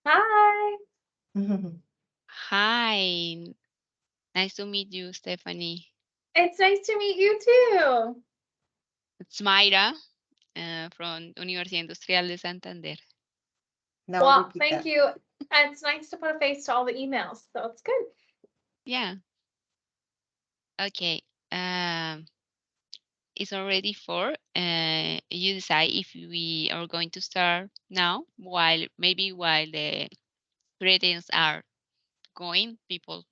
Hi. Hi, nice to meet you, Stephanie. It's nice to meet you too. It's Mayra from Universidad Industrial de Santander. Now Well, repeat thank that. you. It's nice to put a face to all the emails, so it's good. Yeah, okay. It's already 4. You decide if we are going to start now, while the greetings are going, people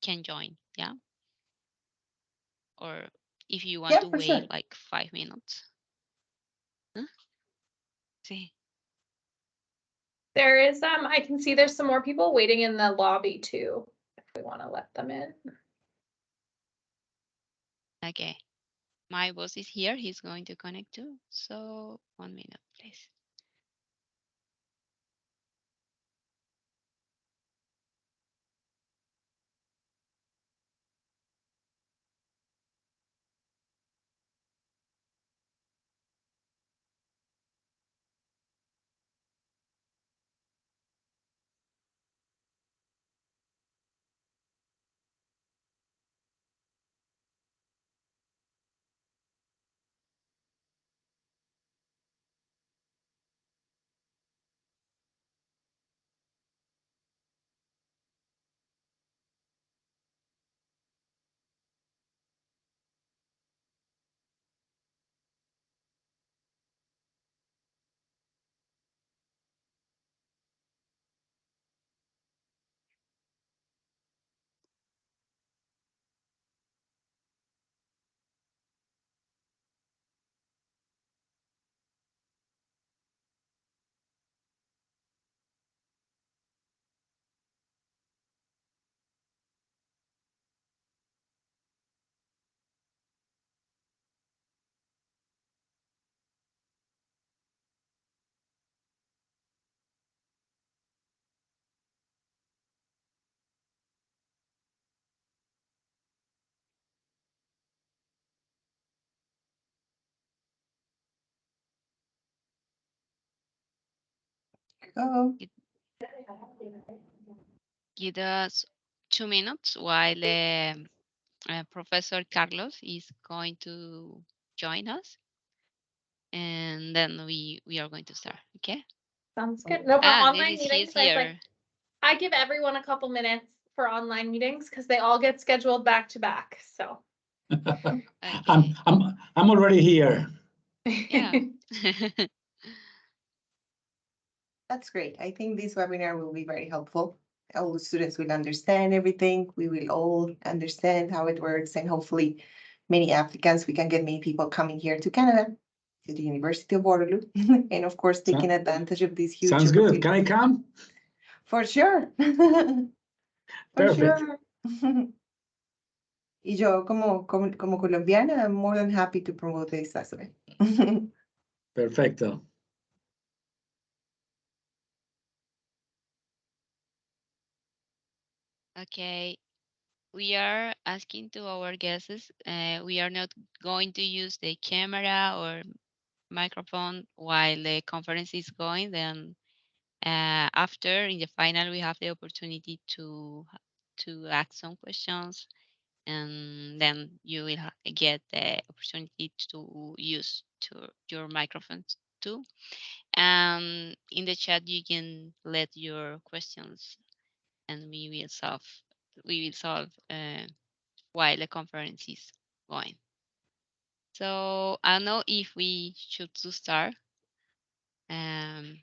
can join, yeah? Or if you want Yeah, to for sure. wait like 5 minutes. Huh? Sí. There is I can see there's some more people waiting in the lobby too, if we want to let them in. Okay. My boss is here. He's going to connect too. So 1 minute, please. Go. Gi- Give us 2 minutes while Professor Carlos is going to join us, and then we are going to start. Okay. Sounds good. No, for This online is he's meetings, here. I give everyone a couple minutes for online meetings because they all get scheduled back to back. So Okay. I'm already here. Yeah. That's great. I think this webinar will be very helpful. All the students will understand everything. We will all understand how it works, and hopefully many applicants, we can get many people coming here to Canada, to the University of Waterloo, and of course, taking advantage of this huge Sounds good. Can I opportunity. come? For sure. For Perfect. sure. Y yo, como colombiana, I'm more than happy to promote this as well. Perfecto. Okay. We are asking to our guests. We are not going to use the camera or microphone while the conference is going. Then after in the final, we have the opportunity to ask some questions, and then you will get the opportunity to use your microphones too. And in the chat, you can let your questions, and we will solve while the conference is going. So I don't know if we should to start um,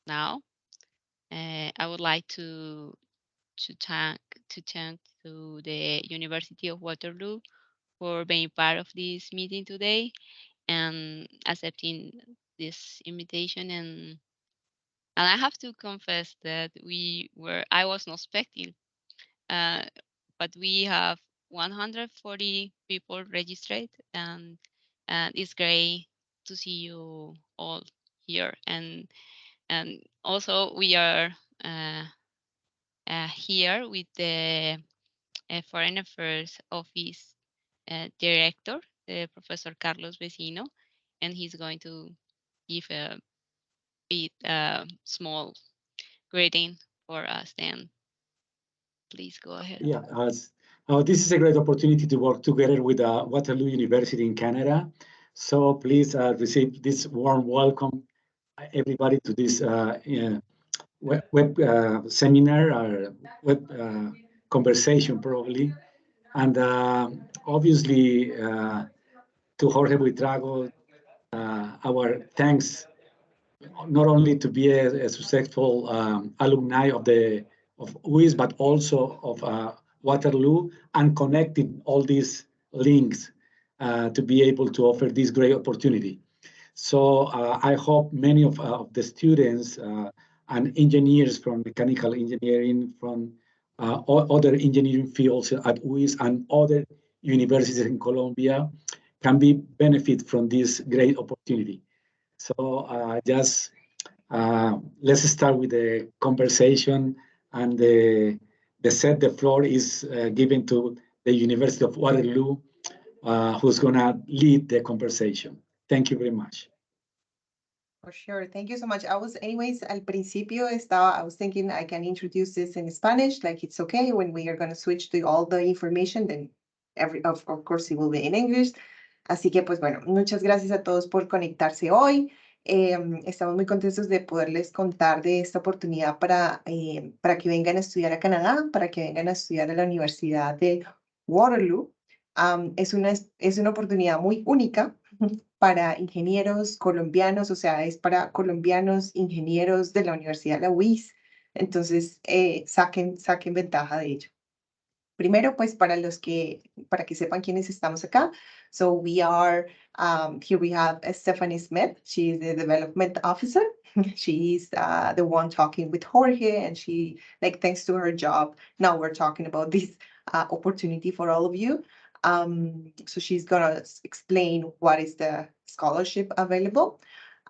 now. I would like to thank to the University of Waterloo for being part of this meeting today and accepting this invitation. And I have to confess that I was not expecting, uh, but we have 140 people registered, and it's great to see you all here. And also we are uh, here with the Foreign Affairs Office Director, Professor Carlos Vecino, and he's going to give a bit small greeting for us, then please go ahead. Yeah, this is a great opportunity to work together with Waterloo University in Canada. So please receive this warm welcome, everybody, to this web seminar or web conversation, probably. And obviously, to Jorge Buitrago, our thanks not only to be a successful alumni of UIS, but also of Waterloo, and connecting all these links to be able to offer this great opportunity. So I hope many of the students and engineers from mechanical engineering, from other engineering fields at UIS and other universities in Colombia can be benefit from this great opportunity. So just let's start with the conversation, and the floor is given to the University of Waterloo, who's gonna lead the conversation. Thank you very much. For sure. Thank you so much. Anyways, al principio I was thinking I can introduce this in Spanish, like it's okay. When we are going to switch to all the information, then of course it will be in English. Así que pues bueno, muchas gracias a todos por conectarse hoy. Estamos muy contentos de poderles contar de esta oportunidad para que vengan a estudiar a Canadá, para que vengan a estudiar a la Universidad de Waterloo. Es una oportunidad muy única para ingenieros colombianos, o sea, es para colombianos ingenieros de la Universidad de la UIS. Entonces, saquen ventaja de ello. Primero, pues, para que sepan quiénes estamos acá. So we are, here we have Stephanie Smith. She is the development officer. She's the one talking with Jorge, and she, like, thanks to her job, now we're talking about this opportunity for all of you. So she's gonna explain what is the scholarship available.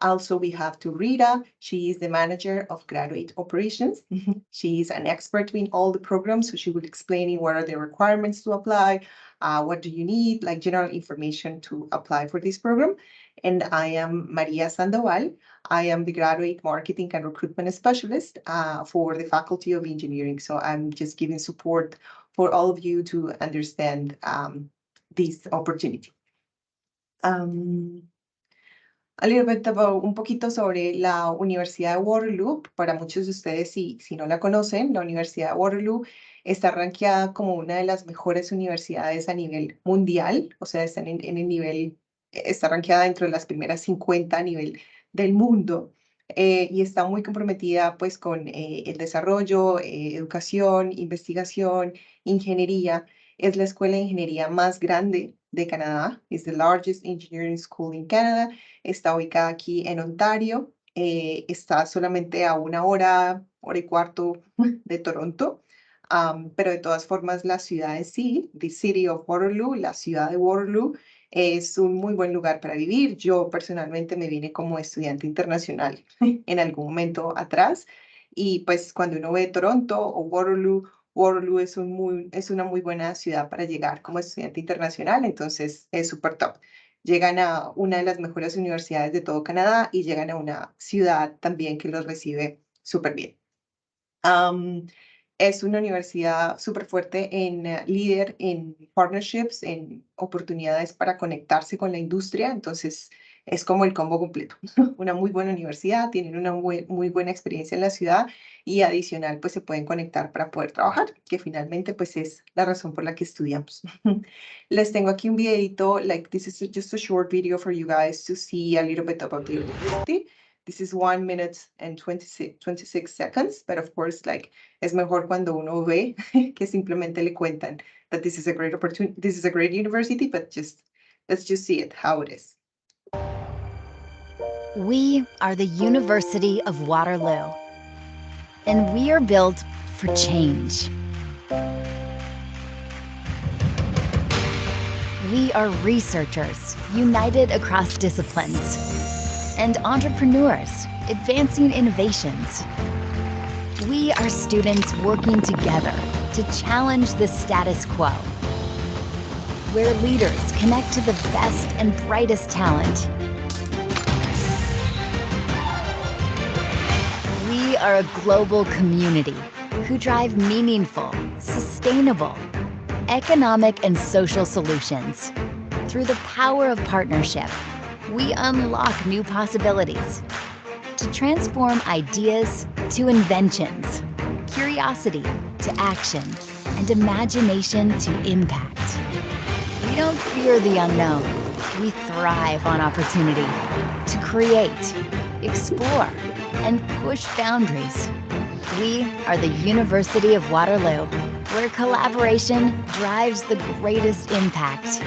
Also, we have to Rita. She is the manager of graduate operations. She is an expert in all the programs, so she will explain what are the requirements to apply, what do you need, like general information to apply for this program. And I am Maria Sandoval. I am the graduate marketing and recruitment specialist for the Faculty of Engineering. So I'm just giving support for all of you to understand this opportunity. A little bit about, un poquito sobre la Universidad de Waterloo. Para muchos de ustedes, si no la conocen, la Universidad de Waterloo está rankeada como una de las mejores universidades a nivel mundial. O sea, está en el nivel, está rankeada dentro de las primeras 50 a nivel del mundo. Y está muy comprometida pues con el desarrollo, educación, investigación, ingeniería. Es la escuela de ingeniería más grande de Canadá. Es the largest engineering school in Canada. Está ubicada aquí en Ontario. Está solamente a 1 hora, hora y cuarto de Toronto. Pero de todas formas, la ciudad en sí, the city of Waterloo, la ciudad de Waterloo, es un muy buen lugar para vivir. Yo personalmente me vine como estudiante internacional en algún momento atrás. Y pues cuando uno ve Toronto o Waterloo es una muy buena ciudad para llegar como estudiante internacional, entonces es súper top. Llegan a una de las mejores universidades de todo Canadá y llegan a una ciudad también que los recibe súper bien. Es una universidad súper fuerte líder en partnerships, en oportunidades para conectarse con la industria, entonces es como el combo completo. Una muy buena universidad, tienen una muy buena experiencia en la ciudad y adicional pues se pueden conectar para poder trabajar, que finalmente pues es la razón por la que estudiamos. Les tengo aquí un videito, like this is just a short video for you guys to see a little bit about the university. This is 1 minute and 26 seconds, but of course, like, es mejor cuando uno ve que simplemente le cuentan that this is a great opportunity, this is a great university, but let's just see it, how it is. We are the University of Waterloo, and we are built for change. We are researchers united across disciplines, and entrepreneurs advancing innovations. We are students working together to challenge the status quo, where leaders connect to the best and brightest talent. We are a global community who drive meaningful, sustainable, economic and social solutions. Through the power of partnership, we unlock new possibilities to transform ideas to inventions, curiosity to action, and imagination to impact. We don't fear the unknown. We thrive on opportunity to create, explore, and push boundaries. We are the University of Waterloo, where collaboration drives the greatest impact.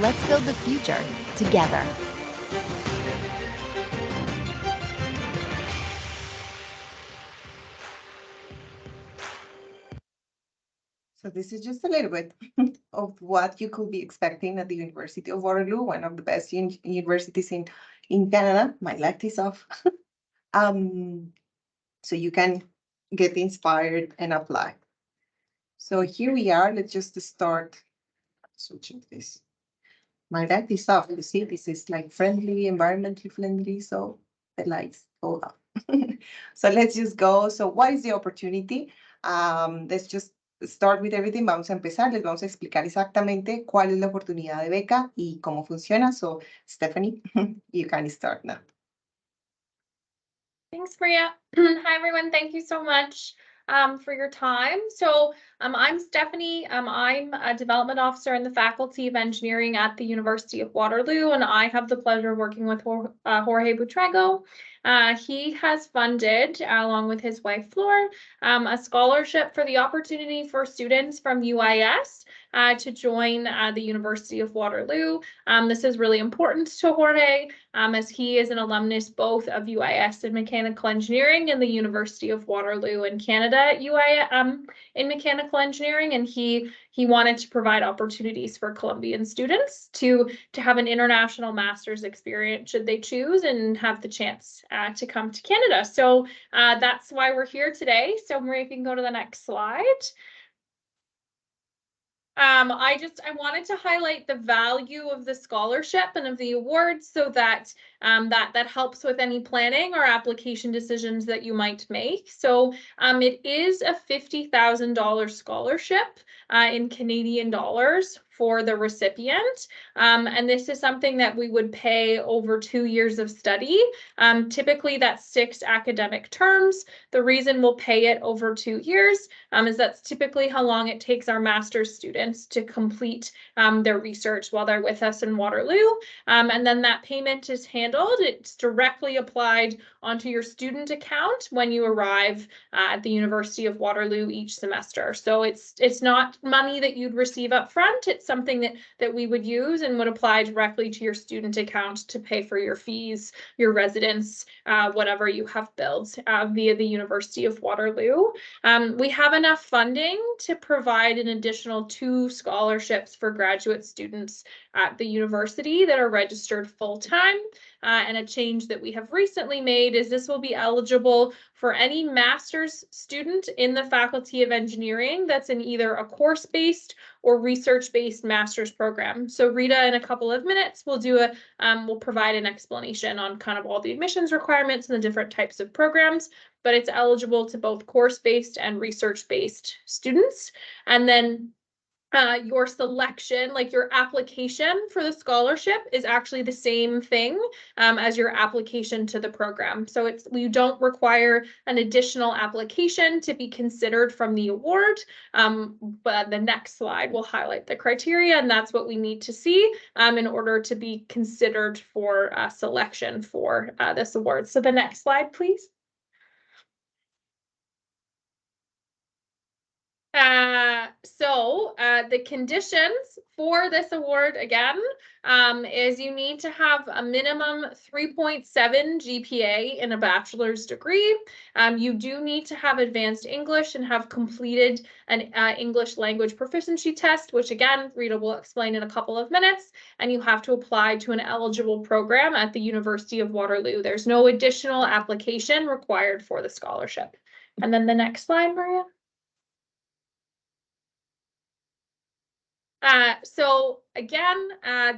Let's build the future together. So this is just a little bit of what you could be expecting at the University of Waterloo, one of the best universities in Canada. My light is off. So you can get inspired and apply. So here we are. Let's just start switching this. My light is off. You see, this is like friendly, environmentally friendly. So the lights go up. So let's just go. So what is the opportunity? Let's just start with everything. Vamos a empezar. Les vamos a explicar exactamente cuál es la oportunidad de beca y cómo funciona. So Stephanie, you can start now. Thanks, Maria. Hi, everyone. Thank you so much for your time. So I'm Stephanie. I'm a development officer in the Faculty of Engineering at the University of Waterloo, and I have the pleasure of working with Jorge Buitrago. He has funded, along with his wife Flor, a scholarship for the opportunity for students from UIS to join the University of Waterloo. This is really important to Jorge, as he is an alumnus both of UIS in mechanical engineering and the University of Waterloo in Canada at UIS in mechanical engineering, and he wanted to provide opportunities for Colombian students to have an international master's experience should they choose and have the chance to come to Canada. So that's why we're here today. So Maria, if you can go to the next slide. I wanted to highlight the value of the scholarship and of the awards so that that helps with any planning or application decisions that you might make. So it is a $50,000 scholarship in Canadian dollars for the recipient. And this is something that we would pay over 2 years of study. Typically that's 6 academic terms. The reason we'll pay it over 2 years is that's typically how long it takes our master's students to complete their research while they're with us in Waterloo. And then that payment is handled. It's directly applied onto your student account when you arrive at the University of Waterloo each semester. So it's not money that you'd receive up front. It's something that we would use and would apply directly to your student account to pay for your fees, your residence, whatever you have billed via the University of Waterloo. We have enough funding to provide an additional 2 scholarships for graduate students at the university that are registered full-time. And a change that we have recently made is this will be eligible for any master's student in the Faculty of Engineering that's in either a course-based or research-based master's program. So Rita, in a couple of minutes, will provide an explanation on kind of all the admissions requirements and the different types of programs, but it's eligible to both course-based and research-based students. And then your selection, like your application for the scholarship, is actually the same thing as your application to the program. So you don't require an additional application to be considered from the award. But the next slide will highlight the criteria, and that's what we need to see in order to be considered for selection for this award. So the next slide, please. The conditions for this award, again, is you need to have a minimum 3.7 GPA in a bachelor's degree. You do need to have advanced English and have completed an English language proficiency test, which again, Rita will explain in a couple of minutes, and you have to apply to an eligible program at the University of Waterloo. There's no additional application required for the scholarship. And then the next slide, Maria. So again,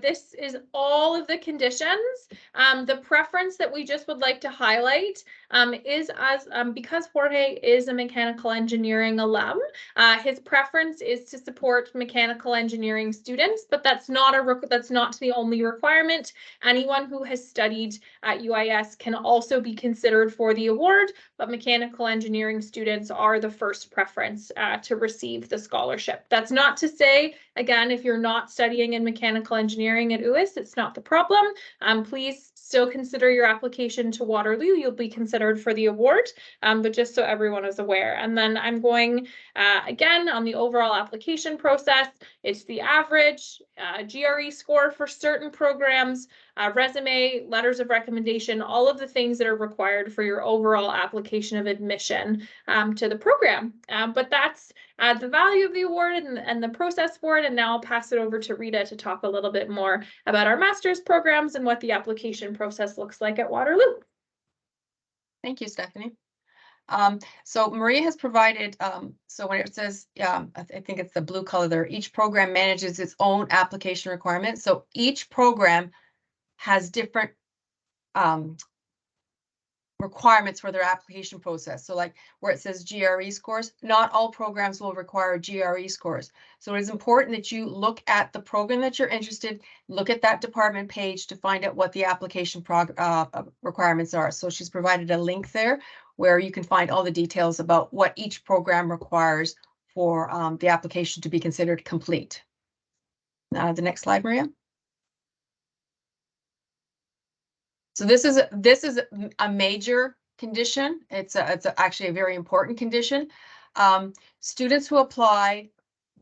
this is all of the conditions. The preference that we just would like to highlight is because Jorge is a mechanical engineering alum, his preference is to support mechanical engineering students, but that's not the only requirement. Anyone who has studied at UIS can also be considered for the award, but mechanical engineering students are the first preference to receive the scholarship. That's not to say, again, if you're not studying in mechanical engineering at UIS, it's not the problem. Please still consider your application to Waterloo. You'll be considered for the award, but just so everyone is aware. And then I'm going, again, on the overall application process, it's the average GRE score for certain programs, resume, letters of recommendation, all of the things that are required for your overall application of admission to the program. But that's the value of the award and the process for it. And now I'll pass it over to Rita to talk a little bit more about our master's programs and what the application process looks like at Waterloo. Thank you, Stephanie. So Maria has provided, so when it says, I think it's the blue color there, each program manages its own application requirements. So each program has different requirements for their application process. So like where it says GRE scores, not all programs will require GRE scores. So it is important that you look at the program that you're interested, look at that department page to find out what the application requirements are. So she's provided a link there where you can find all the details about what each program requires for the application to be considered complete. The next slide, Maria. So this is a major condition. It's actually a very important condition. Students who apply,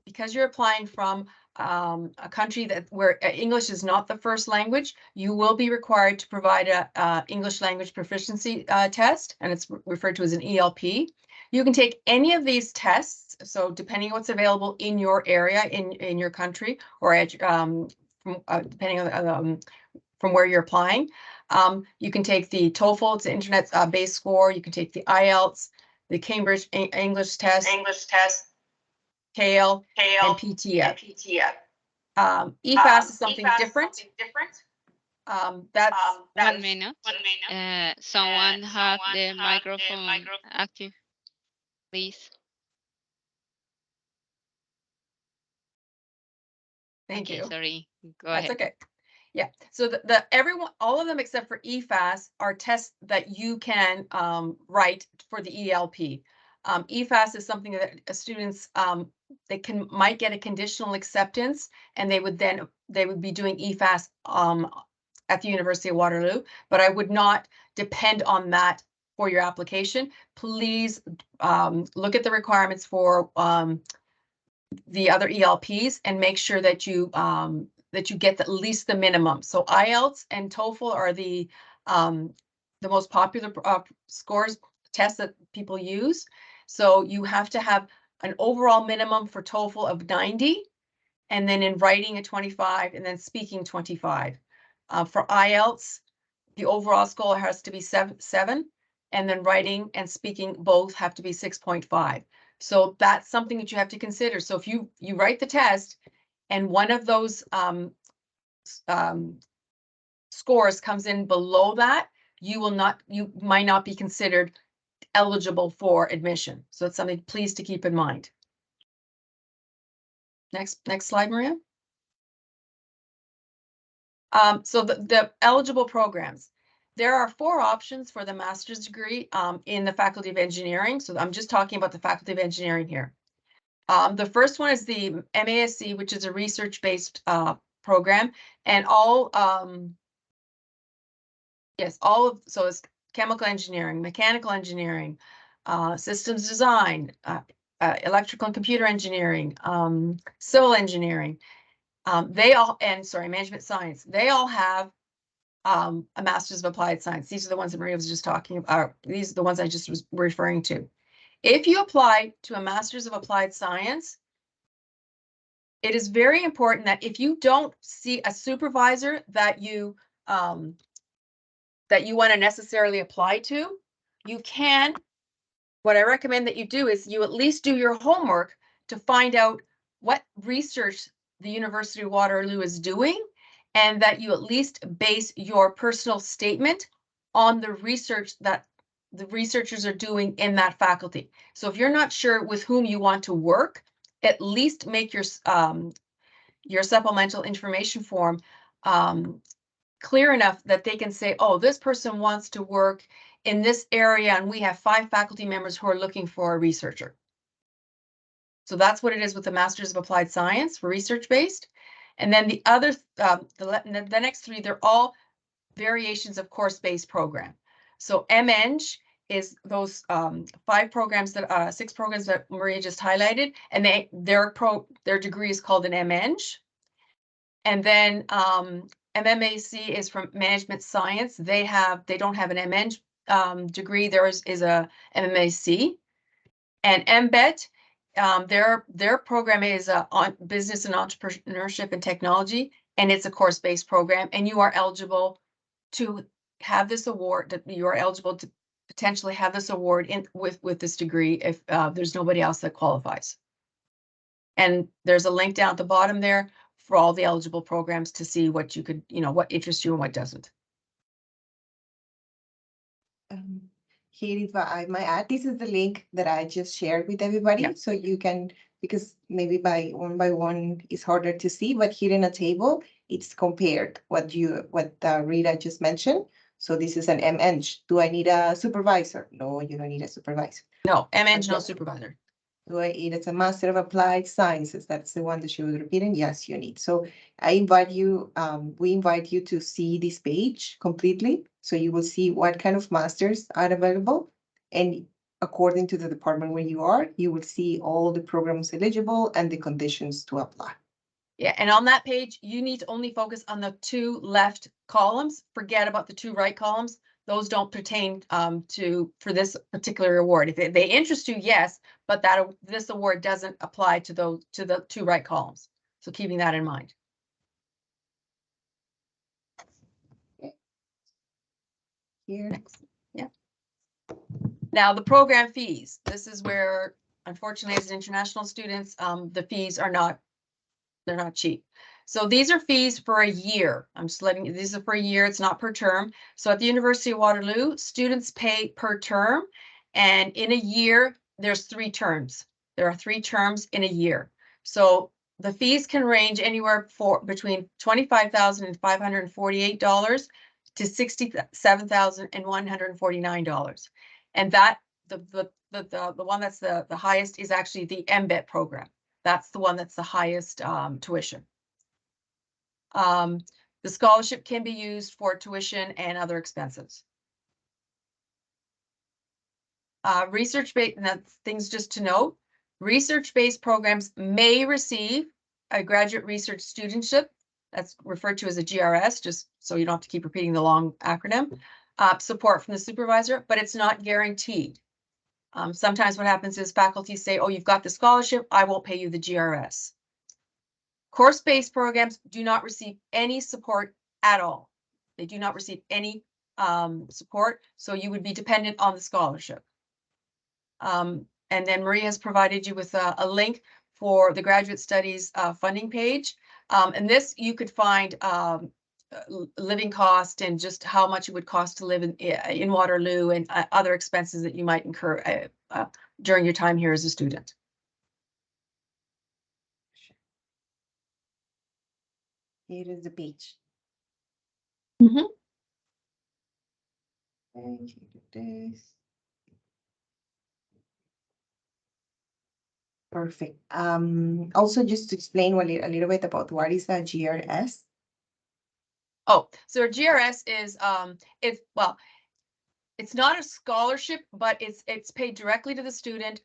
because you're applying from a country where English is not the first language, you will be required to provide a English language proficiency test, and it's referred to as an ELP. You can take any of these tests, so depending on what's available in your area, in your country, or depending on from where you're applying. You can take the TOEFL, it's an internet-based score. You can take the IELTS, the Cambridge English test, TALE, and PTF. EFAS is something different. That's 1 minute. Someone have the microphone active, please. Thank you. Sorry, go That's ahead. okay. Yeah, so all of them except for EFAS are tests that you can write for the ELP. EFAS is something that students might get a conditional acceptance, and they would be doing EFAS at the University of Waterloo, but I would not depend on that for your application. Please look at the requirements for the other ELPs and make sure that you get at least the minimum. So IELTS and TOEFL are the most popular scores tests that people use. So you have to have an overall minimum for TOEFL of 90, and then in writing a 25, and then speaking 25. For IELTS, the overall score has to be 7, and then writing and speaking both have to be 6.5. So that's something that you have to consider. So if you write the test and one of those scores comes in below that, you might not be considered eligible for admission. So it's something please to keep in mind. Next slide, Maria. So the eligible programs. There are 4 options for the master's degree in the Faculty of Engineering. So I'm just talking about the Faculty of Engineering here. The first one is the MASC, which is a research-based program, and so it's chemical engineering, mechanical engineering, systems design, electrical and computer engineering, civil engineering. Management science. They all have a Master's of Applied Science. These are the ones that Maria was just talking about. These are the ones I just was referring to. If you apply to a Master's of Applied Science, it is very important that if you don't see a supervisor that you want to necessarily apply to, what I recommend that you do is you at least do your homework to find out what research the University of Waterloo is doing, and that you at least base your personal statement on the research that the researchers are doing in that faculty. So if you're not sure with whom you want to work, at least make your supplemental information form clear enough that they can say, oh, this person wants to work in this area, and we have 5 faculty members who are looking for a researcher. So that's what it is with the Masters of Applied Science for research-based. And then the other, the next 3, they're all variations of course-based program. So MEng is those 5 programs that 6 programs that Maria just highlighted, and their degree is called an MEng. And then MMAC is from Management Science. They don't have an MEng degree. Theirs is a MMAC. And MBET, their program is on Business and Entrepreneurship and Technology, and it's a course-based program. And you are eligible to have this award. You are eligible to potentially have this award with this degree if there's nobody else that qualifies. And there's a link down at the bottom there for all the eligible programs to see what you could, what interests you and what doesn't. Here, if I might add, this is the link that I just shared with everybody. Yeah. So you can, because maybe by one is harder to see, but here in a table, it's compared what Rita just mentioned. So this is an MEng. Do I need a supervisor? No, you don't need a supervisor. No, MEng, no supervisor. Do I need it's a Master of Applied Sciences? That's the one that she was repeating. Yes, you need. So I invite you, we invite you to see this page completely. So you will see what kind of masters are available. And according to the department where you are, you will see all the programs eligible and the conditions to apply. Yeah, and on that page, you need to only focus on the 2 left columns. Forget about the 2 right columns. Those don't pertain for this particular award. If they interest you, yes, but this award doesn't apply to the 2 right columns. So keeping that in mind. Okay. Here. Next. Yeah. Now the program fees. This is where, unfortunately, as international students, the fees are not, they're not cheap. So these are fees for a year. I'm just letting you, these are for a year, it's not per term. So at the University of Waterloo, students pay per term, and in a year, there's 3 terms. There are 3 terms in a year. So the fees can range anywhere between $25,548 to $67,149. And that the one that's the highest is actually the MBET program. That's the one that's the highest tuition. The scholarship can be used for tuition and other expenses. Research-based, and that's things just to note, research-based programs may receive a graduate research studentship. That's referred to as a GRS, just so you don't have to keep repeating the long acronym. Support from the supervisor, but it's not guaranteed. Sometimes what happens is faculty say, oh, you've got the scholarship, I won't pay you the GRS. Course-based programs do not receive any support at all. They do not receive any support, so you would be dependent on the scholarship. And then Maria has provided you with a link for the graduate studies funding page. And this you could find living cost and just how much it would cost to live in Waterloo and other expenses that you might incur during your time here as a student. Here is the page. Mm-hmm. And here it is. Perfect. Also, just to explain a little bit about what is a GRS. Oh, so a GRS is it's not a scholarship, but it's paid directly to the student.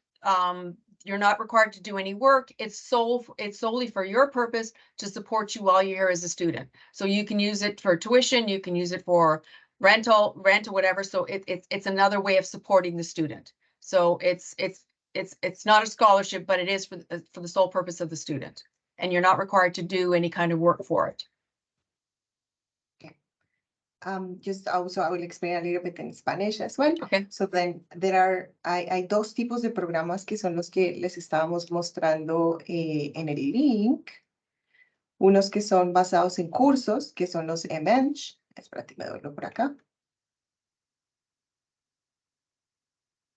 You're not required to do any work. It's solely for your purpose to support you while you're here as a student. So you can use it for tuition, you can use it for rent or whatever. So it's another way of supporting the student. So it's not a scholarship, but it is for the sole purpose of the student, and you're not required to do any kind of work for it. Just also I will explain a little bit in Spanish as well. Okay. So then hay 2 tipos de programas que son los que les estábamos mostrando en el link. unos que son basados en cursos, que son los MEng. Espérate, me doy por acá.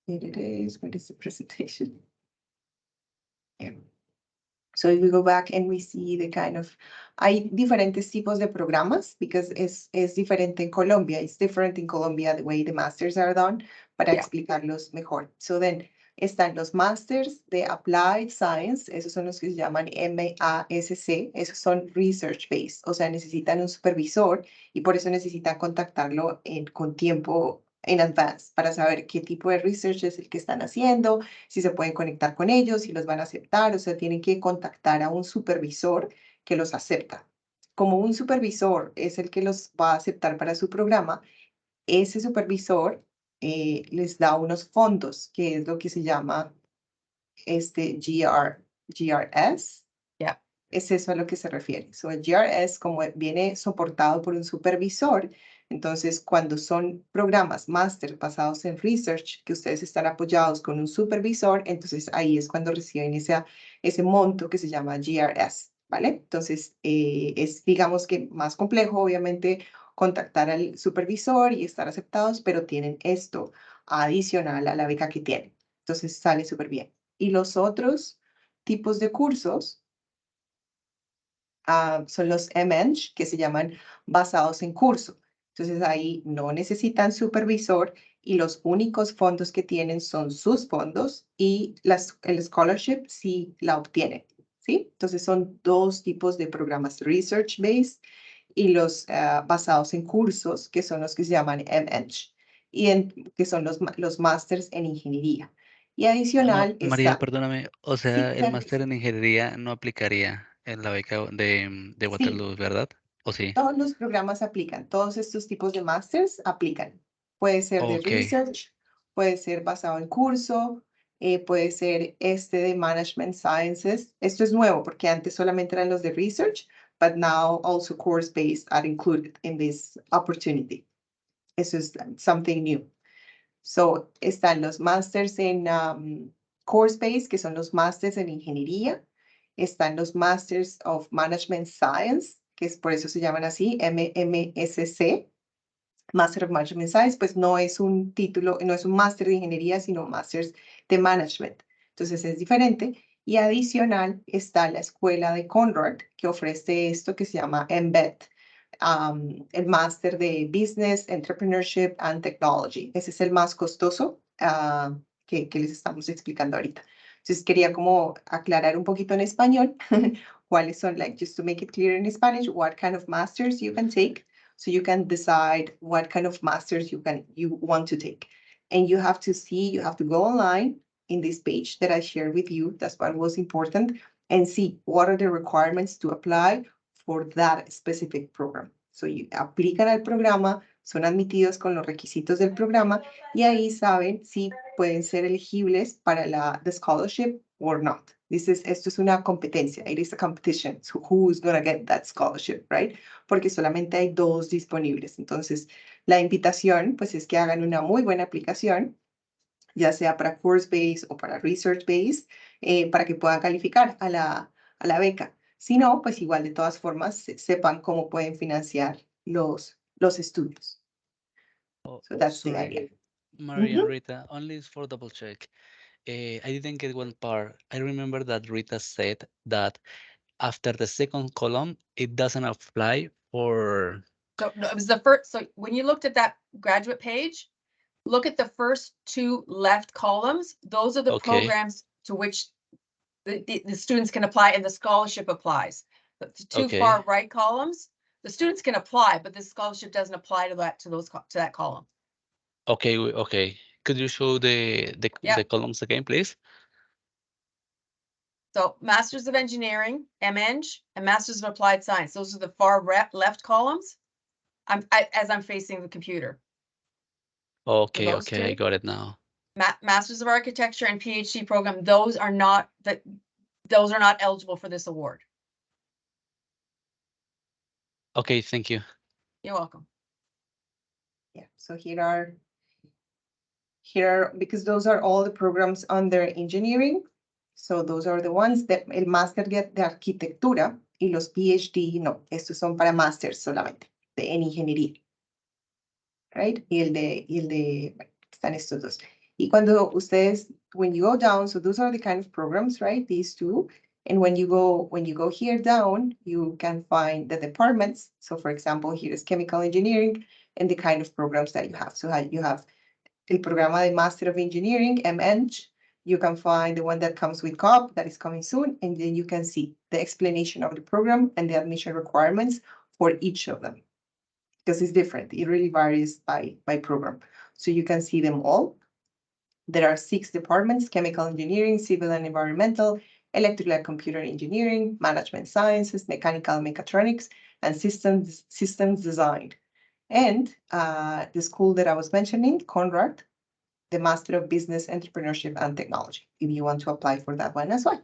Here it is. Where is the presentation? Here. So if we go back and we see the kind of, hay diferentes tipos de programas, because es diferente en Colombia. It's different in Colombia, the way the masters are done, para Yeah. explicarlos mejor. So then, están los masters de Applied Science, esos son los que se llaman MASC, esos son research based, o sea, necesitan un supervisor y por eso necesitan contactarlo con tiempo en advance para saber qué tipo de research es el que están haciendo, si se pueden conectar con ellos, si los van a aceptar, o sea, tienen que contactar a un supervisor que los acepta. Como un supervisor es el que los va a aceptar para su programa, ese supervisor les da unos fondos, que es lo que se llama GRS. Yeah. Es eso a lo que se refiere. So, el GRS, como viene soportado por un supervisor, entonces cuando son programas máster basados en research, que ustedes están apoyados con un supervisor, entonces ahí es cuando reciben ese monto que se llama GRS, ¿vale? Entonces es, digamos que más complejo, obviamente, contactar al supervisor y estar aceptados, pero tienen esto adicional a la beca que tienen. Entonces sale súper bien. Y los otros tipos de cursos son los MEng, que se llaman basados en curso. Entonces ahí no necesitan supervisor y los únicos fondos que tienen son sus fondos y el scholarship sí la obtienen, ¿sí? Entonces son dos tipos de programas, research-based y los basados en cursos, que son los que se llaman MEng, que son los másters en ingeniería. Y adicional María, está... perdóname, o sea, Sí, el claro que máster sí. en ingeniería no aplicaría en la beca de Sí, Waterloo, ¿verdad? ¿O sí? todos los programas aplican, todos estos tipos de másters aplican. Puede ser de Ok, research, puede ser basado en curso, puede ser de Management Sciences. Esto es nuevo porque antes solamente eran los de research, but now also course-based are included in this opportunity. Eso es something new. So, están los masters en course-based, que son los masters en ingeniería. Están los Masters of Management Science, que es por eso se llaman así, MMSC. Master of Management Science, pues no es un título, no es un máster de ingeniería, sino Masters de Management. Entonces es diferente. Y adicional está la escuela de Conrad, que ofrece esto que se llama Embed, el máster de Business, Entrepreneurship and Technology. Ese es el más costoso que les estamos explicando ahorita. Entonces quería como aclarar un poquito en español cuáles son, like, just to make it clear in Spanish, what kind of masters you can take. So you can decide what kind of masters you want to take. And you have to go online in this page that I shared with you. That's what was important. And see what are the requirements to apply for that specific program. So you aplican al programa, son admitidos con los requisitos del programa y ahí saben si pueden ser elegibles para the scholarship or not. Esto es una competencia. It is a competition. So who's going to get that scholarship, right? Porque solamente hay dos disponibles. Entonces, la invitación, pues, es que hagan una muy buena aplicación, ya sea para course-based o para research-based, para que puedan calificar a la beca. Si no, pues igual de todas formas sepan cómo pueden financiar los estudios. oh, So that's the sorry, idea. Maria and Rita, only for double check. I didn't get one part. I remember that Rita said that after the second column, it doesn't apply for... No, it was the first, so when you looked at that graduate page, look at the first two left columns. Those are the Okay. programs to which the students can apply and the scholarship applies. The two Okay. far right columns, the students can apply, but the scholarship doesn't apply to that column. Okay, okay. Could you show the Yeah. columns again, please? So Masters of Engineering, MEng, and Masters of Applied Science. Those are the far left columns. As I'm facing the computer. Okay, those okay, I two? got it now. Masters of Architecture and PhD program, those are not eligible for this award. Okay, thank you. You're welcome. Yeah, so here are, because those are all the programs under engineering. So those are the ones that el máster de arquitectura y los PhD no, estos son para máster solamente, en ingeniería. Right? Y el de, bueno, están estos dos. Y cuando ustedes, when you go down, so those are the kind of programs, right? These two. And when you go here down, you can find the departments. So for example, here is chemical engineering and the kind of programs that you have. So you have el programa de Master of Engineering, MEng. You can find the one that comes with COP that is coming soon. And then you can see the explanation of the program and the admission requirements for each of them. Because it's different. It really varies by program. So you can see them all. There are 6 departments: chemical engineering, civil and environmental, electrical and computer engineering, management sciences, mechanical and mechatronics, and systems design. And the school that I was mentioning, Conrad, the Master of Business, Entrepreneurship, and Technology, if you want to apply for that one as well.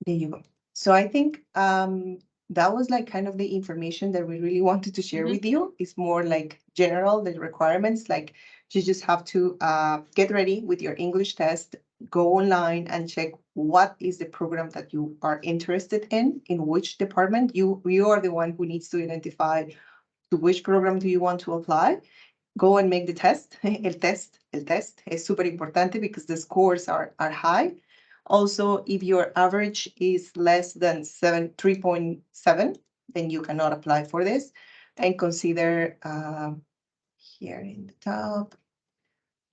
There you go. So I think that was like kind of the information that we really wanted to share with you. It's more like general, the requirements, like you just have to get ready with your English test, go online and check what is the program that you are interested in which department. You are the one who needs to identify to which program do you want to apply. Go and make the test. El test is super importante because the scores are high. Also, if your average is less than 3.7, then you cannot apply for this. And consider here in the top,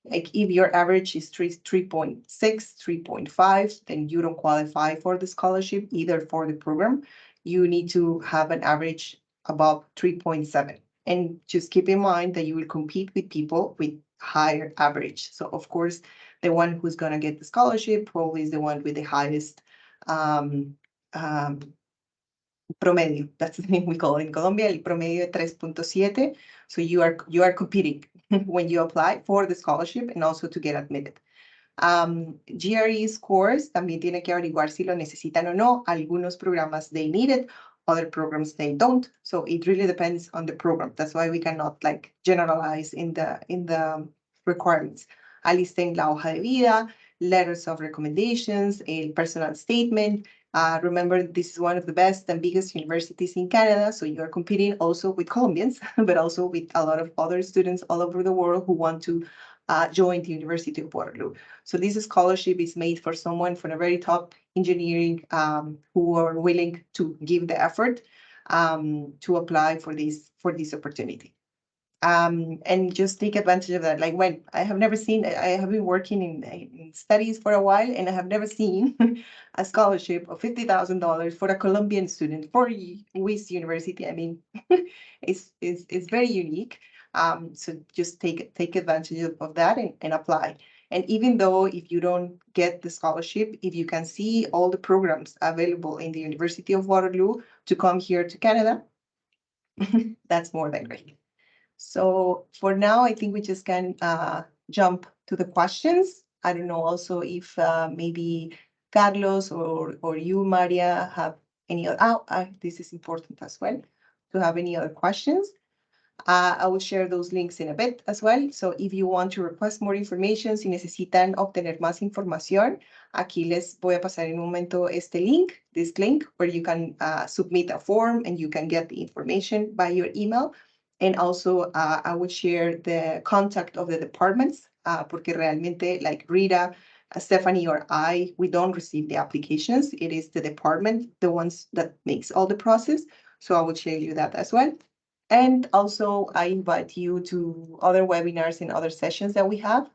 like if your average is 3.6, 3.5, then you don't qualify for the scholarship either for the program. You need to have an average above 3.7. And just keep in mind that you will compete with people with higher average. So of course, the one who's going to get the scholarship probably is the one with the highest promedio. That's the name we call it in Colombia, el promedio de 3.7. So you are competing when you apply for the scholarship and also to get admitted. GRE scores también tiene que averiguar si lo necesitan o no. Algunos programas they need it, other programs they don't. So it really depends on the program. That's why we cannot like generalize in the requirements. Alisten la hoja de vida, letters of recommendations, a personal statement. Remember, this is one of the best and biggest universities in Canada, so you are competing also with Colombians, but also with a lot of other students all over the world who want to join the University of Waterloo. So this scholarship is made for someone from a very top engineering who are willing to give the effort to apply for this opportunity. And just take advantage of that. Like when I have been working in studies for a while, and I have never seen a scholarship of $50,000 for a Colombian student for WIS University. I mean, it's very unique. So just take advantage of that and apply. And even though if you don't get the scholarship, if you can see all the programs available in the University of Waterloo to come here to Canada, that's more than great. So for now, I think we just can jump to the questions. I don't know also if maybe Carlos or you, Maria, have any other, this is important as well, to have any other questions. I will share those links in a bit as well. So if you want to request more information, si necesitan obtener más información, aquí les voy a pasar en un momento this link, where you can submit a form and you can get the information by your email. And also, I would share the contact of the departments, porque realmente, like Rita, Stephanie, or we don't receive the applications. It is the department, the ones that makes all the process. So I will share you that as well. And also, I invite you to other webinars and other sessions that we have.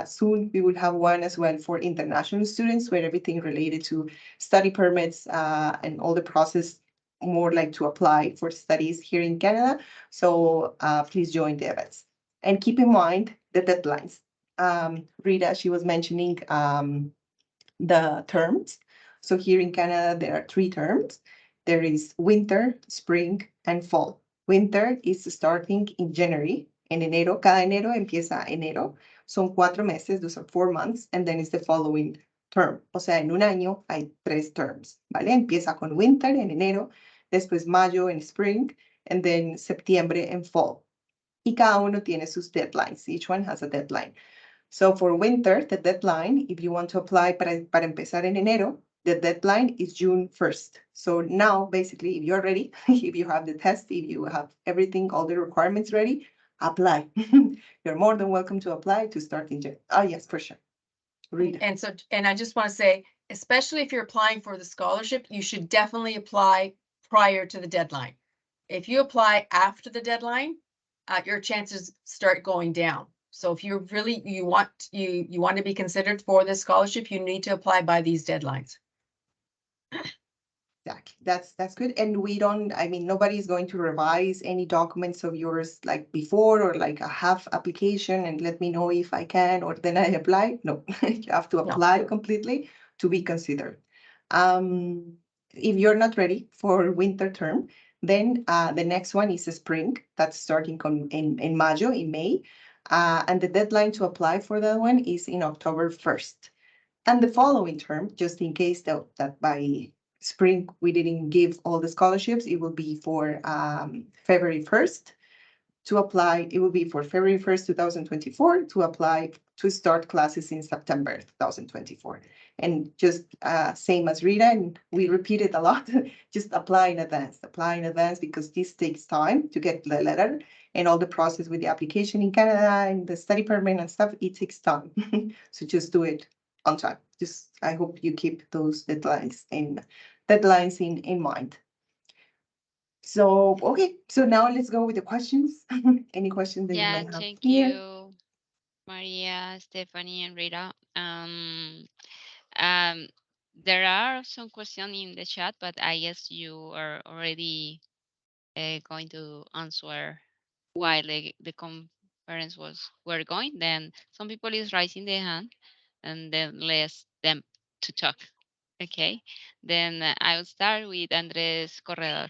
Soon, we will have one as well for international students, where everything related to study permits and all the process more like to apply for studies here in Canada. So please join the events. And keep in mind the deadlines. Rita, she was mentioning the terms. So here in Canada, there are 3 terms. There is winter, spring, and fall. Winter is starting in January. En enero, cada enero empieza enero. Son 4 meses, those are 4 months, and then it's the following term. O sea, en un año hay 3 terms, ¿vale? Empieza con winter en enero, después mayo en spring, and then septiembre en fall. Y cada uno tiene sus deadlines. Each one has a deadline. So for winter, the deadline, if you want to apply para empezar en enero, the deadline is June 1st. So now, basically, if you're ready, if you have the test, if you have everything, all the requirements ready, apply. You're more than welcome to apply to start in June. Oh, yes, for sure. Rita. And I just want to say, especially if you're applying for the scholarship, you should definitely apply prior to the deadline. If you apply after the deadline, your chances start going down. So if you're really, you want to be considered for this scholarship, you need to apply by these deadlines. Exactly. That's good. And we don't, I mean, nobody's going to revise any documents of yours like before or like a half application and let me know if I can or then I apply. No, you have to apply completely to be considered. If you're not ready for winter term, then the next one is a spring that's starting in Mayo, in May. And the deadline to apply for that one is in October 1st. And the following term, just in case that by spring we didn't give all the scholarships, it will be for February 1st to apply. It will be for February 1st, 2024 to apply to start classes in September 2024. And just same as Rita, and we repeat it a lot, just apply in advance because this takes time to get the letter and all the process with the application in Canada and the study permit and stuff, it takes time. So just do it on time. Just, I hope you keep those deadlines in mind. So, okay, so now let's go with the questions. Any questions that you might have? Thank you, Maria, Stephanie, and Rita. There are some questions in the chat, but I guess you are already going to answer while the conference were going. Then some people is raising their hand, and then let's them to talk. Okay, then I will start with Andres Corredor.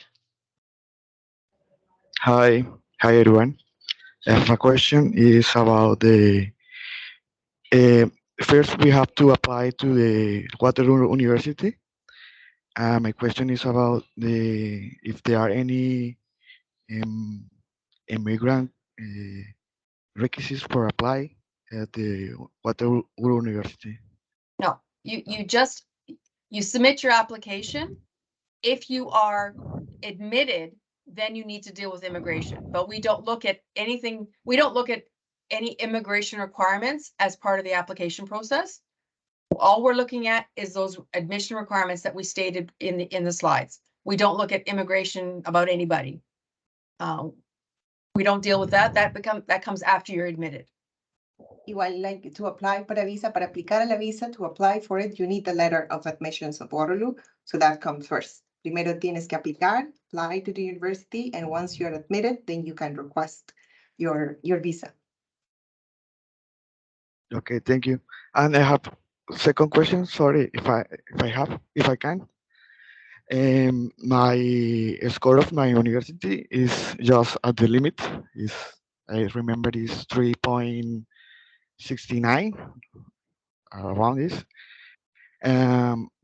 Hi everyone. My question is about the first we have to apply to the Waterloo University. My question is about if there are any immigrant requisites for apply at the Waterloo University. No, you submit your application. If you are admitted, then you need to deal with immigration. But we don't look at anything. We don't look at any immigration requirements as part of the application process. All we're looking at is those admission requirements that we stated in the slides. We don't look at immigration about anybody. We don't deal with that. That comes after you're admitted. Igual, like to apply para visa, para aplicar a la visa, to apply for it, you need the letter of admissions of Waterloo. So that comes first. Primero tienes que aplicar, apply to the university, and once you're admitted, then you can request your visa. Okay, thank you. And I have second question. Sorry if I can. My score of my university is just at the limit. I remember is 3.69 around this.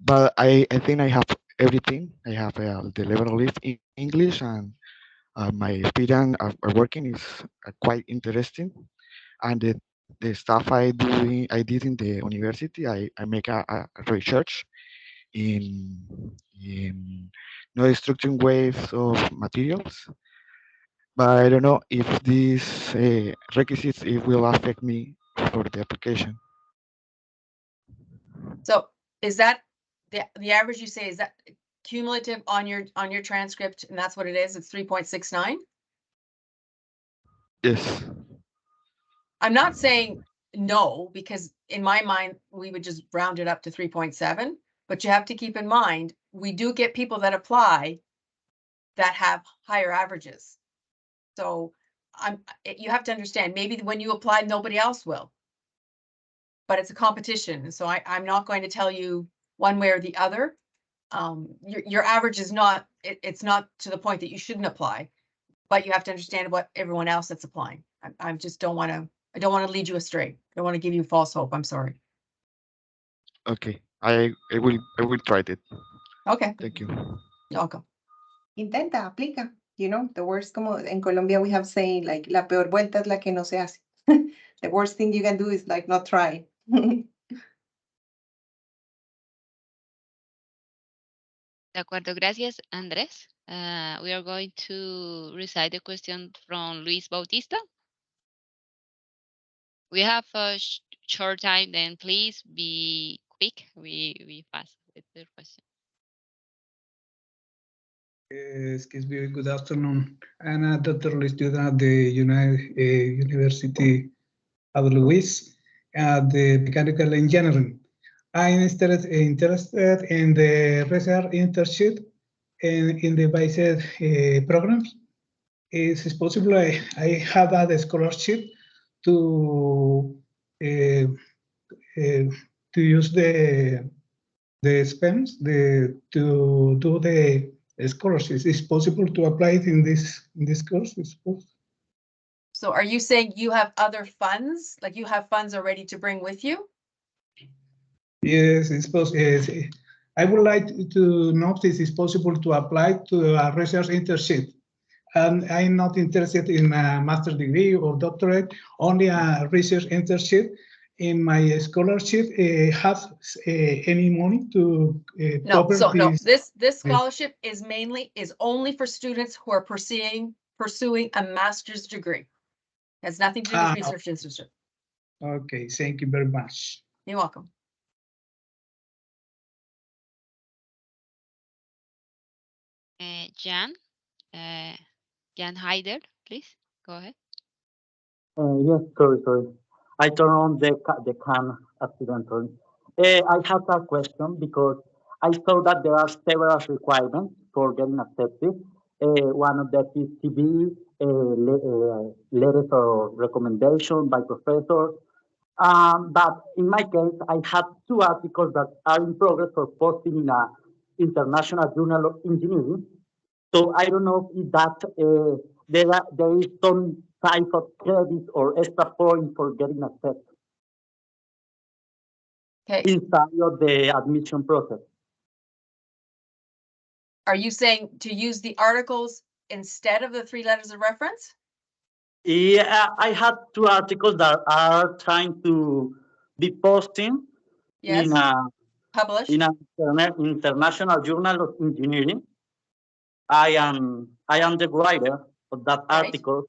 But I think I have everything. I have the level of English and my experience of working is quite interesting. And the stuff I did in the university, I make a research in non-destructive waves of materials. But I don't know if these requisites it will affect me for the application. So is that the average you say, is that cumulative on your transcript, and that's what it is? It's 3.69? Yes. I'm not saying no, because in my mind, we would just round it up to 3.7, but you have to keep in mind, we do get people that apply that have higher averages. So you have to understand, maybe when you apply, nobody else will. But it's a competition. So I'm not going to tell you one way or the other. Your average is not, it's not to the point that you shouldn't apply, but you have to understand what everyone else that's applying. I just don't want to lead you astray. I don't want to give you false hope. I'm sorry. Okay, I will try it. Okay. Thank you. You're welcome. Intenta, aplica. You know, the worst, como en Colombia we have saying like, la peor vuelta es la que no se hace. the worst thing you can do is like not try. De acuerdo, gracias, Andrés. We are going to recite the question from Luis Bautista. We have a short time, then please be quick. We fast with the question. Excuse me, good afternoon. I'm a doctoral student at the University of Louis at the mechanical engineering. I'm interested in the research internship in the basic programs. Is it possible I have a scholarship to use the expense to do the scholarships? Is possible to apply it in this course? So are you saying you have other funds, like you have funds already to bring with you? Yes, it's possible. Yes. I would like to know if it's possible to apply to a research internship. And I'm not interested in a master's degree or doctorate, only a research internship. In my scholarship, have any money to No, cover so no, this? this scholarship is only for students who are pursuing a master's degree. Has nothing to do with research institute. Okay, thank you very much. You're welcome. Jan Heider, please go ahead. Yes, sorry. I turn on the cam accidentally. I have a question because I saw that there are several requirements for getting accepted. One of that is CV, letters of recommendation by professors. But in my case, I have two articles that are in progress for posting in a international journal of engineering. So I don't know if that there is some type of credit or extra point for getting accepted inside of the admission process. Are you saying to use the articles instead of the 3 letters of reference? Yeah, I had two articles that are trying to be posting Yes. Published in an international journal of engineering. I am the writer of that article.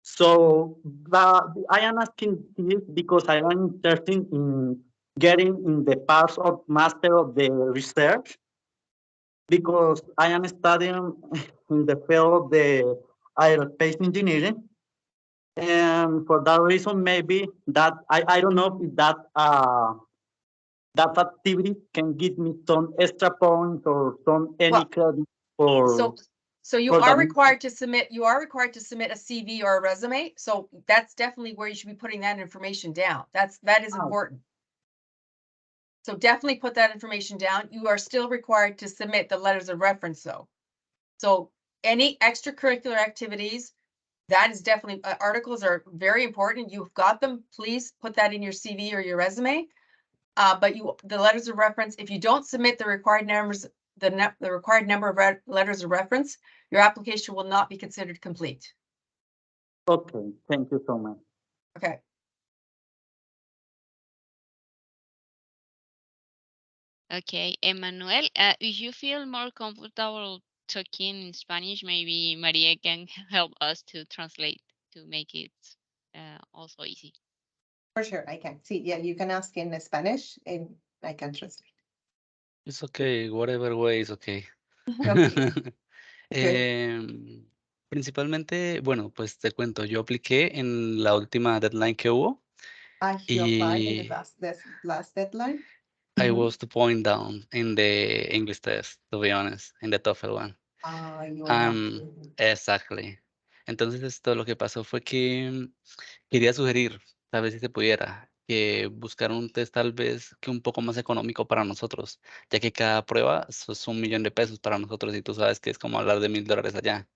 So I am asking this because I am interested in getting in the parts of master of the research because I am studying in the field of the aerospace engineering. And for that reason, maybe that I don't know if that that activity can give me some extra points or some any credit for. So you are required to submit. You are required to submit a CV or a resume. So that's definitely where you should be putting that information down. That is important. So definitely put that information down. You are still required to submit the letters of reference, though. So any extracurricular activities, that is definitely articles are very important. You've got them. Please put that in your CV or your resume. But the letters of reference, if you don't submit the required numbers, the required number of letters of reference, your application will not be considered complete. Okay, thank you so much. Okay. Okay, Emmanuel, if you feel more comfortable talking in Spanish, maybe Maria can help us to translate to make it also easy. For sure, I can. See, yeah, you can ask in Spanish and I can translate. It's okay, whatever way is okay. Principalmente, bueno, pues te cuento, yo apliqué en la última deadline que hubo. You applied in the last deadline? I was 2 points down in the English test, to be honest, in the TOEFL one. Exactly. Entonces, esto lo que pasó fue que quería sugerir, tal vez si se pudiera, que buscar un test tal vez que un poco más económico para nosotros, ya que cada prueba es $1,000,000 para nosotros y tú sabes que es como hablar de $1,000 allá.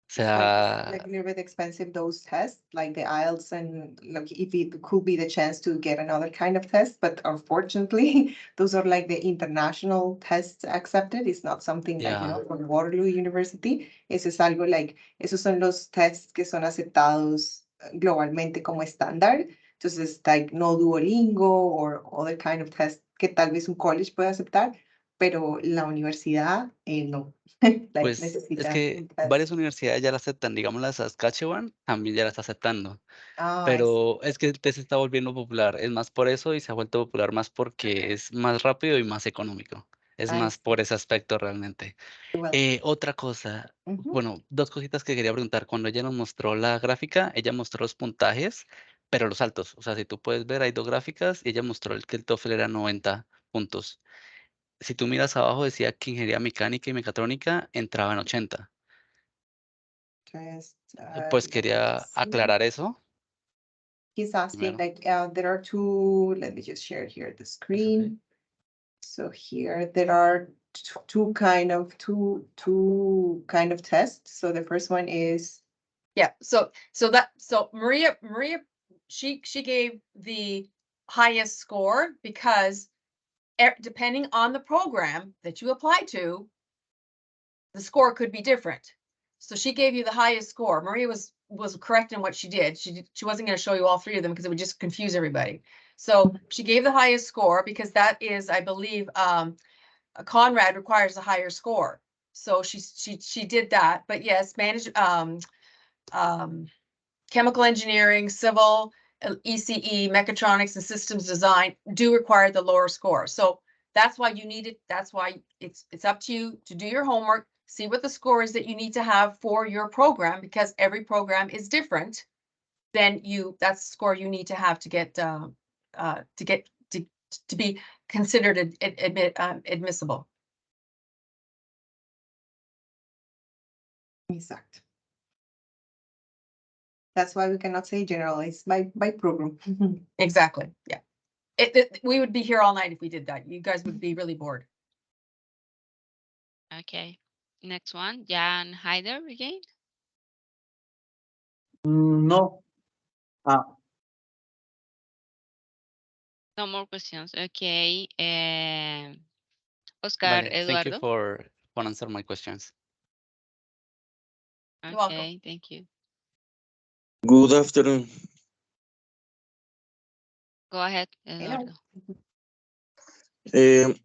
O sea, like a little bit expensive, those tests, like the IELTS, and like if it could be the chance to get another kind of test, but unfortunately, those are like the international tests accepted. It's not something like, you know, from Waterloo University. Eso es algo like, esos son los tests que son aceptados globalmente como estándar. Entonces, like, no Duolingo or other kind of test que tal vez un college pueda aceptar, pero la universidad no. Like, Pues es necesita que un test. varias universidades ya la aceptan, digamos la Saskatchewan también ya la está aceptando, Ah, pero es que el test se está volviendo popular, es más por eso y se ha vuelto popular más porque es más rápido y más económico, es I más see. por ese aspecto realmente. Well, Otra cosa, ujú. bueno, dos cositas que quería preguntar, cuando ella nos mostró la gráfica, ella mostró los puntajes, pero los altos, o sea, si tú puedes ver, hay dos gráficas y ella mostró que el TOEFL era 90 puntos. Si tú miras abajo, decía que ingeniería mecánica y mecatrónica entraba en 80. Test, Pues let me quería just see. aclarar eso. He's asking, Primero. like, there are two, let me just share here the screen. So here there are two kind of tests. So the first one is, Yeah, so Maria, she gave the highest score because depending on the program that you apply to, the score could be different. So she gave you the highest score. Maria was correct in what she did. She wasn't going to show you all three of them because it would just confuse everybody. So she gave the highest score because that is, I believe, a Conrad requires a higher score. So she did that. But yes, chemical engineering, civil, ECE, mechatronics, and systems design do require the lower score. So that's why you need it. That's why it's up to you to do your homework, see what the score is that you need to have for your program, because every program is different. Then that's the score you need to have to get to be considered admissible. exact. That's why we cannot say generalized by program. Exactly. Yeah. We would be here all night if we did that. You guys would be really bored. Okay. Next one, Jan Heider again. No. No more questions. Okay. Oscar Vale, thank you Eduardo. for answering my questions. You're welcome. Okay, thank you. Good afternoon. Go ahead, Hello. Eduardo.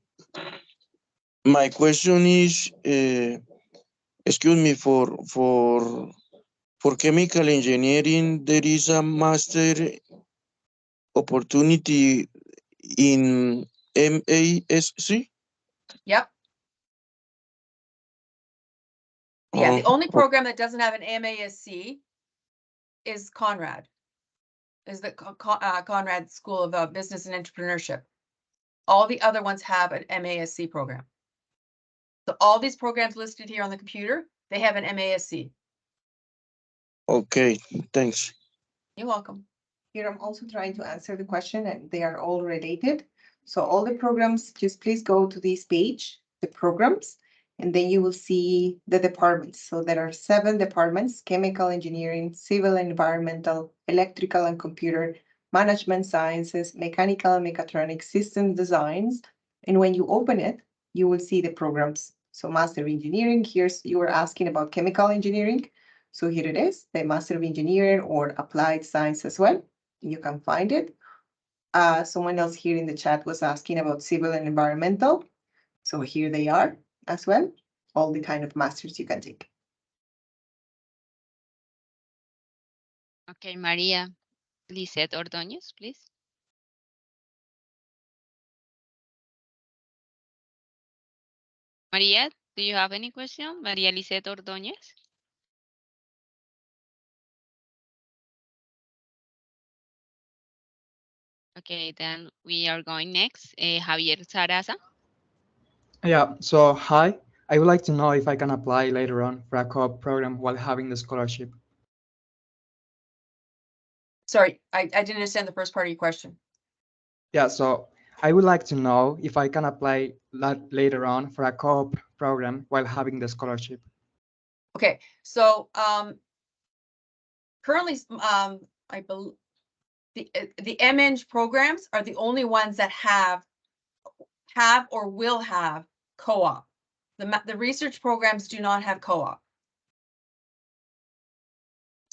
My question is, excuse me, for chemical engineering, there is a master opportunity in MASC? Yep. Yeah, the Oh, only program that doesn't have an MASC is Conrad. Is the Conrad School of Business and Entrepreneurship. All the other ones have an MASC program. So all these programs listed here on the computer, they have an MASC. okay, thanks. You're welcome. Here I'm also trying to answer the question, and they are all related. So all the programs, just please go to this page, the programs, and then you will see the departments. So there are 7 departments: chemical engineering, civil and environmental, electrical and computer, management sciences, mechanical and mechatronics, system designs. And when you open it, you will see the programs. So master of engineering, you were asking about chemical engineering. So here it is, the Master of Engineering or Applied Science as well. You can find it. Someone else here in the chat was asking about civil and environmental. So here they are as well, all the kind of masters you can take. Okay, Maria Lisette Ordóñez, please. Maria, do you have any question? Maria Lisette Ordóñez. Okay, then we are going next. Javier Sarasa. Yeah, so hi. I would like to know if I can apply later on for a co-op program while having the scholarship. Sorry, I didn't understand the first part of your question. Yeah, so I would like to know if I can apply later on for a co-op program while having the scholarship. Okay, so currently, I believe the MEng programs are the only ones that have or will have co-op. The research programs do not have co-op.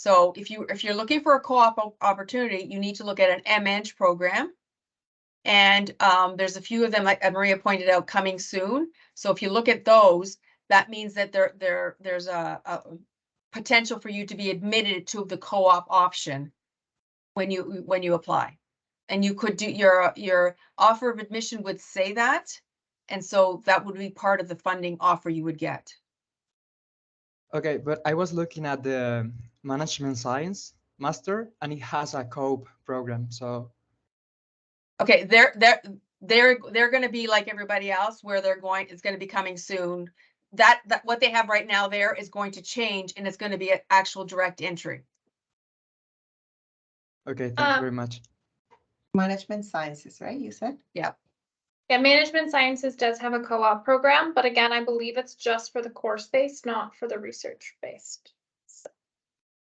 So if you're looking for a co-op opportunity, you need to look at an MEng program. And there's a few of them, like Maria pointed out, coming soon. So if you look at those, that means that there's a potential for you to be admitted to the co-op option when you apply. And you could do your offer of admission would say that. And so that would be part of the funding offer you would get. Okay, but I was looking at the management science master, and it has a co-op program. So okay, they're going to be like everybody else, where it's going to be coming soon. That what they have right now there is going to change, and it's going to be an actual direct entry. Okay, thank you very much. Management sciences, right? You said? Yeah. Yeah, management sciences does have a co-op program, but again, I believe it's just for the course-based, not for the research-based. So.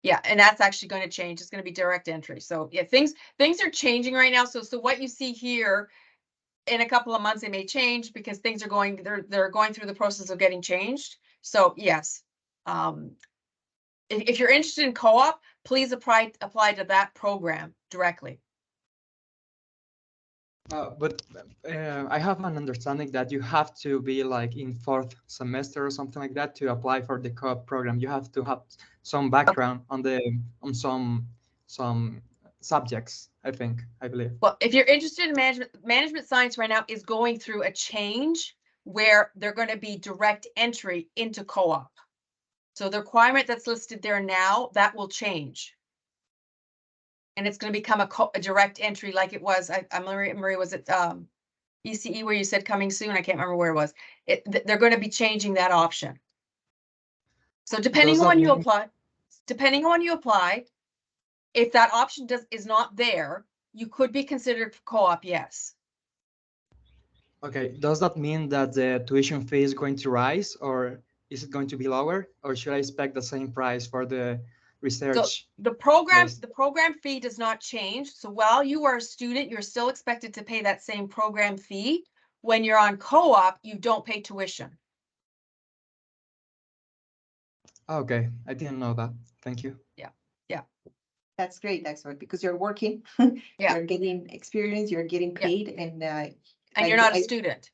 Yeah, and that's actually going to change. It's going to be direct entry. So yeah, things are changing right now. So what you see here, in a couple of months, they may change because things are they're going through the process of getting changed. So yes, if you're interested in co-op, please apply to that program directly. But I have an understanding that you have to be like in 4th semester or something like that to apply for the co-op program. You have to have some background on some subjects, I believe. Well, if you're interested in management science right now is going through a change where they're going to be direct entry into co-op. So the requirement that's listed there now, that will change. And it's going to become a direct entry like it was. Marie, was it ECE where you said coming soon? I can't remember where it was. They're going to be changing that option. So depending on when you apply, if that option is not there, you could be considered for co-op, yes. Okay, does that mean that the tuition fee is going to rise, or is it going to be lower, or should I expect the same price for the research? So the program fee does not change. So while you are a student, you're still expected to pay that same program fee. When you're on co-op, you don't pay tuition. Okay, I didn't know that. Thank you. Yeah. That's great, excellent, because you're working, Yeah. you're getting experience, you're getting paid, and you're not a student.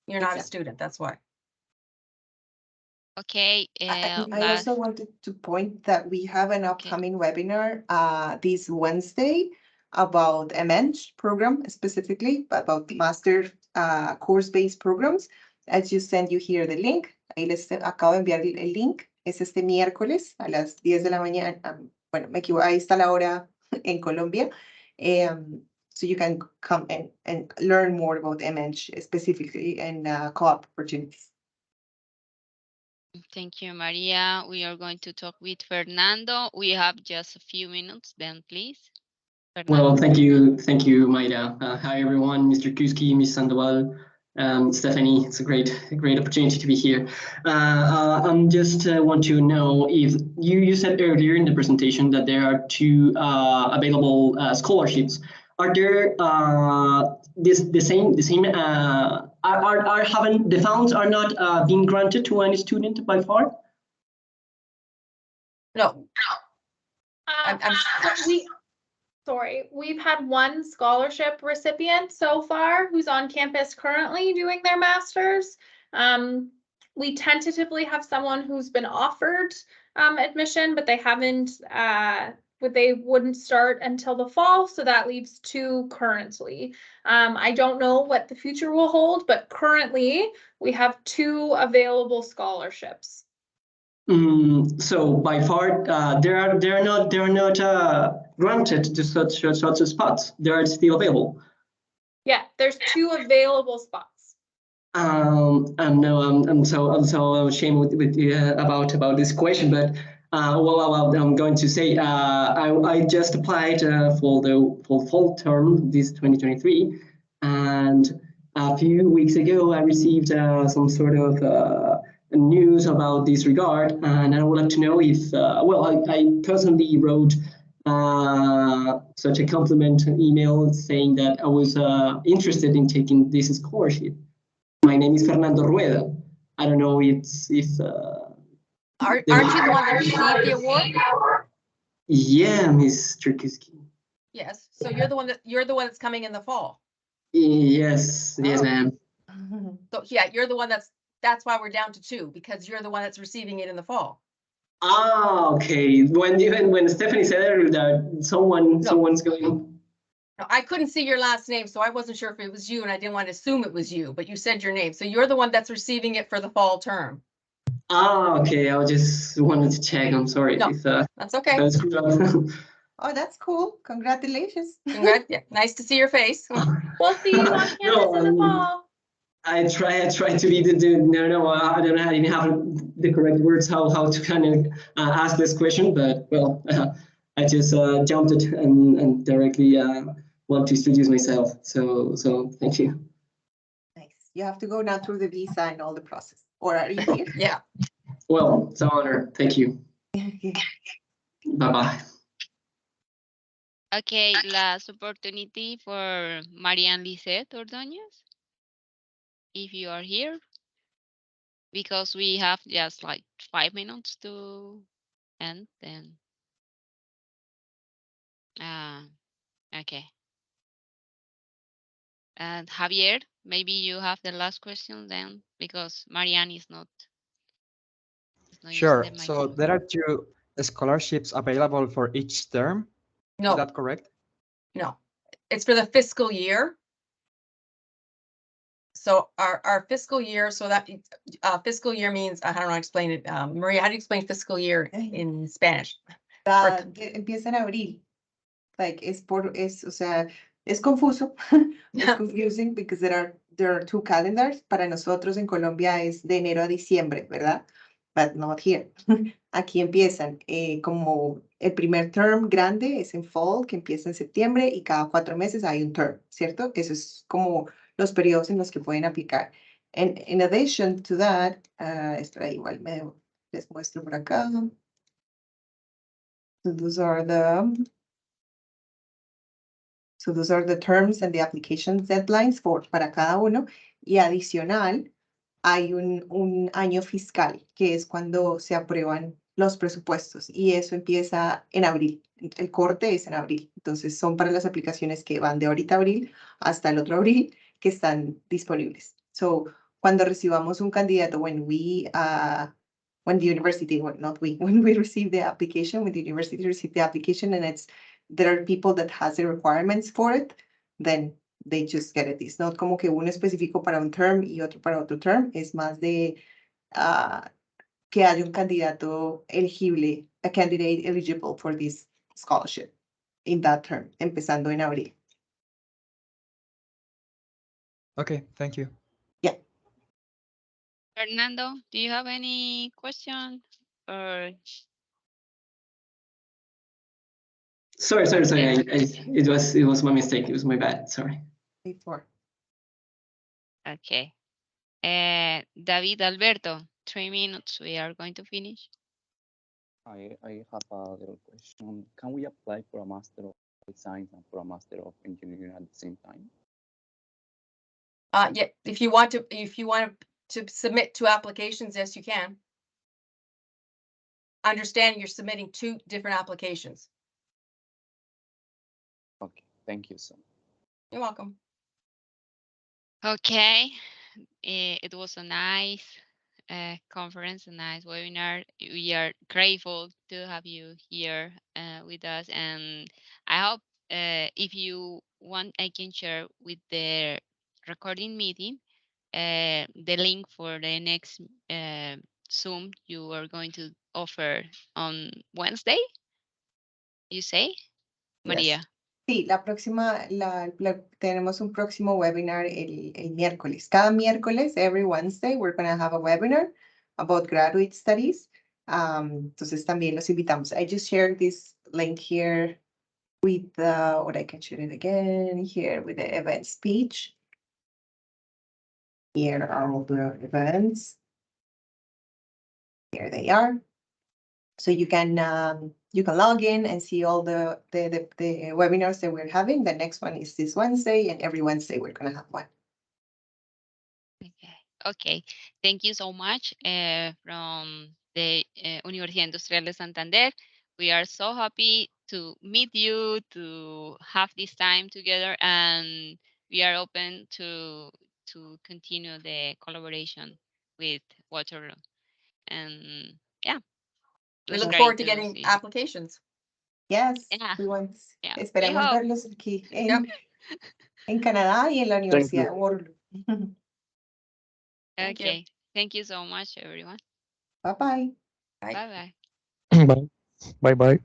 You're not a student, that's why. Okay. I also wanted to point that we have an upcoming webinar this Wednesday about MEng program, specifically about the master course-based programs. As you send you here the link, ahí les acabo de enviar el link, es este miércoles a las 10 de la mañana. Bueno, me equivoco, ahí está la hora en Colombia. So you can come and learn more about MEng specifically and co-op opportunities. Thank you, Maria. We are going to talk with Fernando. We have just a few minutes, then please. Fernando. Well, thank you, Mayra. Hi, everyone, Mr. Kuski, Ms. Sandoval, Stephanie. It's a great opportunity to be here. I just want to know if you said earlier in the presentation that there are 2 available scholarships. Are there the same? The funds are not being granted to any student by far? No. Sorry, we've had 1 scholarship recipient so far who's on campus currently doing their master's. We tentatively have someone who's been offered admission, but they haven't. They wouldn't start until the fall, so that leaves 2 currently. I don't know what the future will hold, but currently we have 2 available scholarships. So by far, they are not granted to such spots. They are still available. Yeah, there's 2 available spots. And no, I'm so ashamed about this question, but well, I'm going to say I just applied for the fall term this 2023, and a few weeks ago I received some sort of news about this regard, and I would like to know if I personally wrote such a compliment email saying that I was interested in taking this scholarship. My name is Fernando Rueda. I don't know if aren't you the one that received the award? Yeah, Mr. Kiski. Yes, so you're the one that's coming in the fall. Yes, yes, Oh. ma'am. So yeah, you're the one that's why we're down to 2, because you're the one that's receiving it in the fall. Ah, okay. When Stephanie said earlier that someone's going. No, I couldn't see your last name, so I wasn't sure if it was you, and I didn't want to assume it was you, but you said your name. So you're the one that's receiving it for the fall term. Ah, okay. I just wanted to check. I'm sorry. No, if, that's okay. that was screwed up. Oh, that's cool. Congratulations. Congrats. Yeah, nice to see your face. We'll see you on campus in the fall. I try to be no, I don't even have the correct words how to kind of ask this question, but well, I just jumped it and directly want to introduce myself. So thank you. Nice. You have to go now through the visa and all the process. Or are you here? Yeah. Well, it's an honor. Thank you. Bye-bye. Okay, last opportunity for Marian Lisette Ordóñez. If you are here, because we have just like 5 minutes to end, then. Okay. And Javier, maybe you have the last question then, because Marianne is not using Sure. the So mic. there are 2 scholarships available for each term. No. Is that correct? No, it's for the fiscal year. So our fiscal year, so that fiscal year means, I don't know how to explain it. Maria, how do you explain fiscal year in Spanish? Que empieza en abril. Like, o sea, es confuso. It's confusing because there are 2 calendars. Para nosotros en Colombia es de enero a diciembre, ¿verdad? But not here. Aquí empiezan como el primer term grande es en fall, que empieza en septiembre, y cada 4 meses hay un term, ¿cierto? Eso es como los periodos en los que pueden aplicar. And in addition to that, espera, igual les muestro por acá. So those are the terms and the application deadlines para cada uno. Y adicional, hay un año fiscal, que es cuando se aprueban los presupuestos, y eso empieza en abril. El corte es en abril. Entonces, son para las aplicaciones que van de ahorita abril hasta el otro abril, que están disponibles. So, cuando recibamos un candidato, when the university, well, not we, when we receive the application, when the university receive the application, and there are people that has the requirements for it, then they just get it. It's not como que uno específico para un term y otro para otro term. Es más de que haya un candidato elegible, a candidate eligible for this scholarship in that term, empezando en abril. Okay, thank you. Yeah. Fernando, do you have any question or? Sorry. It was my mistake. It was my bad. Sorry. Before. Okay. David Alberto, 3 minutes. We are going to finish. I have a little question. Can we apply for a Master of Science and for a Master of Engineering at the same time? Yeah, if you want to submit 2 applications, yes, you can. Understand you're submitting 2 different applications. Okay, thank you so much. You're welcome. Okay, it was a nice conference, a nice webinar. We are grateful to have you here with us, and I hope if you want, I can share with the recording meeting the link for the next Zoom you are going to offer on Wednesday, you say, Maria? Yes. Sí, la próxima, tenemos un próximo webinar el miércoles. Cada miércoles, every Wednesday, we're going to have a webinar about graduate studies. Entonces también los invitamos. I just shared this link here with or I can share it again here with the events page. Here are all the events. Here they are. So you can log in and see all the webinars that we're having. The next one is this Wednesday, and every Wednesday we're going to have one. Okay, thank you so much from the Universidad Industrial de Santander we are so happy to meet you, to have this time together, and we are open to continue the collaboration with Waterloo. And yeah, it We was look great forward to to getting see. applications. Yes, Yeah, we want. yeah. We Esperamos hope. verlos aquí Yep. en Canadá y en la Universidad de Waterloo. Thank you. Okay. Thank you so much, everyone. Bye bye. Bye. Bye bye. Bye. Bye bye.